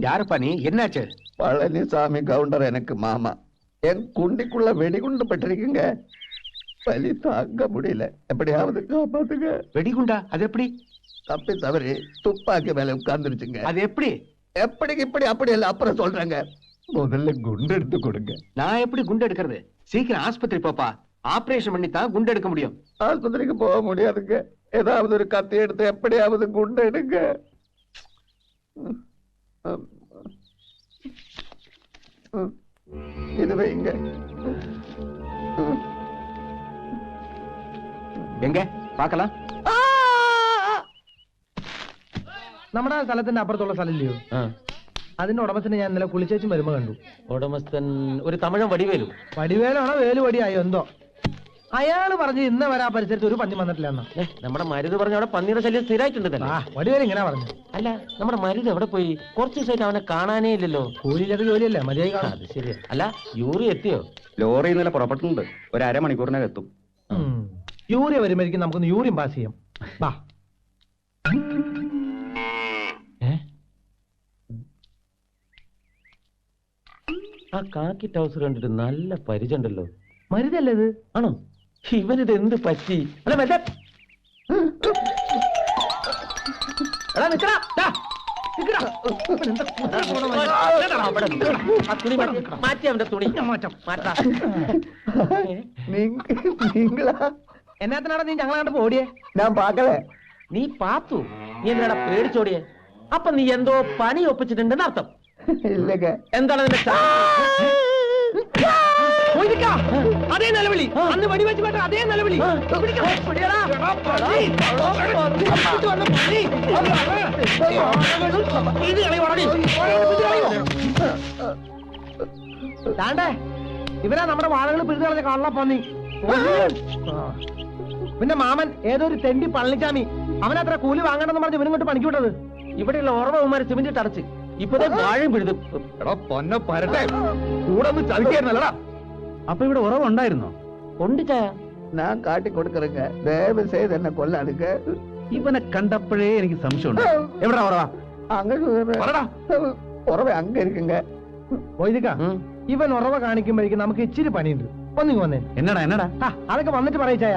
யாருப்பா நீ? என்னாச்சு? பழனிசாமி கவுண்டர் எனக்கு மாமா. என் குண்டிக்குள்ள வெடிகுண்டு பட்டிருக்குங்க. வலி தாங்க முடியல. எப்படியாவது காப்பாத்துங்க. வெடிகுண்டா? அது எப்படி? தப்பி தவறி துப்பாக்கி மேல உட்கார்ந்துருச்சுங்க. அது எப்படி? எப்படிக்கு இப்படி அப்படி இல்ல, அப்புறம் சொல்றேங்க. முதல்ல குண்டு எடுத்து கொடுங்க. நான் எப்படி குண்டு எடுக்கிறது? சீக்கிரம் ஆஸ்பத்திரி போப்பா. ஆபரேஷன் பண்ணி தான் குண்டு எடுக்க முடியும். ஆஸ்பத்திரிக்கு போக முடியாதுங்க. ஏதாவது ஒரு கத்தி எடுத்து எப்படியாவது குண்டு எடுங்க. இது வைங்க. എങ്ക പാக்கலாம். നമ്മുടെ സ്ഥലത്തിന്റെ അപ്പുറത്തുള്ള സ്ഥലമില്ലയോ? അതിന്റെ ഉടമസ്ഥനെ ഞാൻ ഇന്നലെ കുളിച്ചേച്ചും വരുമ്പോ കണ്ടു. ഉടമസ്ഥൻ ഒരു തമിഴൻ വടിവേലു. വടിവേലാണോ വേലുവടിയായോ എന്തോ. അയാള് പറഞ്ഞു ഇന്ന് വരെ ആ പരിസരത്ത് ഒരു പന്നി വന്നിട്ടില്ല. നമ്മുടെ മരുത് പറഞ്ഞ അവിടെ പന്നിയുടെ ശല്യം സ്ഥിരമായിട്ടുണ്ടല്ലോ. വടിവേല ഇങ്ങനെ പറഞ്ഞു. അല്ല, നമ്മുടെ മരുത് എവിടെ പോയി? കുറച്ച് ദിവസമായിട്ട് അവനെ കാണാനേ ഇല്ലല്ലോ. കൂലിയിലൊക്കെ ജോലിയല്ലേ, മര്യാദ കാണാം. അത് ശരിയാ. അല്ല, യൂറി എത്തിയോ? ലോറി ഇന്നലെ പുറപ്പെട്ടിട്ടുണ്ട്. ഒരു അരമണിക്കൂറിനകം എത്തും. യൂറിയ വരുമ്പോഴേക്കും നമുക്കൊന്ന് യൂറിയം പാസ് ചെയ്യാം. വാ. ആ കാക്കി ടൗസർ കണ്ടിട്ട് നല്ല പരിചയമുണ്ടല്ലോ. മരുതല്ലേ ഇത്? ആണോ? ഇവനിത് എന്ത് പറ്റി? അല്ല മെല്ലെ. എടാ നിക്കടാ. മാറ്റി അവന്റെ തുണി. മാറ്റാ. நீங்களா? എന്നാത്തിനാടാ നീ ഞങ്ങളെ കണ്ടപ്പോ ഓടിയേ? ഞാൻ പാക്കലേ. നീ പാത്തു? നീ എന്തിനാ പേടിച്ചോടിയേ? അപ്പൊ നീ എന്തോ പണി ഒപ്പിച്ചിട്ടുണ്ടെന്ന് അർത്ഥം. ഇല്ലക. എന്താണ് നിന്റെ അതേ നിലവിളി? അന്ന് വെടിവെച്ച് കേട്ട അതേ നിലവിളി. താണ്ടേ ഇവരാ നമ്മുടെ വാഴകൾ പിഴുതു കളഞ്ഞ കള്ള പന്നി. പിന്നെ മാമൻ ഏതൊരു തെണ്ടി പളനിച്ചാമി, അവനത്ര കൂലി വാങ്ങണമെന്ന് പറഞ്ഞ് ഇവനിങ്ങോട്ട് പണിക്ക് വിട്ടത്. ഇവിടെയുള്ള ഓർമ്മമാര് സിമന്റ് അടച്ച് ഇപ്പതേ വാഴയും പിഴുതും. എടാ പൊന്ന പരട്ടെ, കൂടെ ഒന്ന് ചതിക്കായിരുന്നല്ലടാ. അപ്പൊ ഇവിടെ ഉറവുണ്ടായിരുന്നോ? ഉണ്ട് ചായ. ഞാൻ കാട്ടി കൊടുക്കറുங்க. ദയവ് ചെയ്ത് എന്നെ കൊല്ലാടുക. ഇവനെ കണ്ടപ്പോഴേ എനിക്ക് സംശയമുണ്ട്. എവിടാ ഉറവാ? ഉറവ അങ്ങ இருக்குங்க. ഇവൻ ഉറവ കാണിക്കുമ്പോഴേക്കും നമുക്ക് ഇച്ചിരി പണിയുണ്ട്. ഒന്നിങ്ങ് വന്നേ. എന്നടാ അതൊക്കെ വന്നിട്ട് പറയിച്ചായ.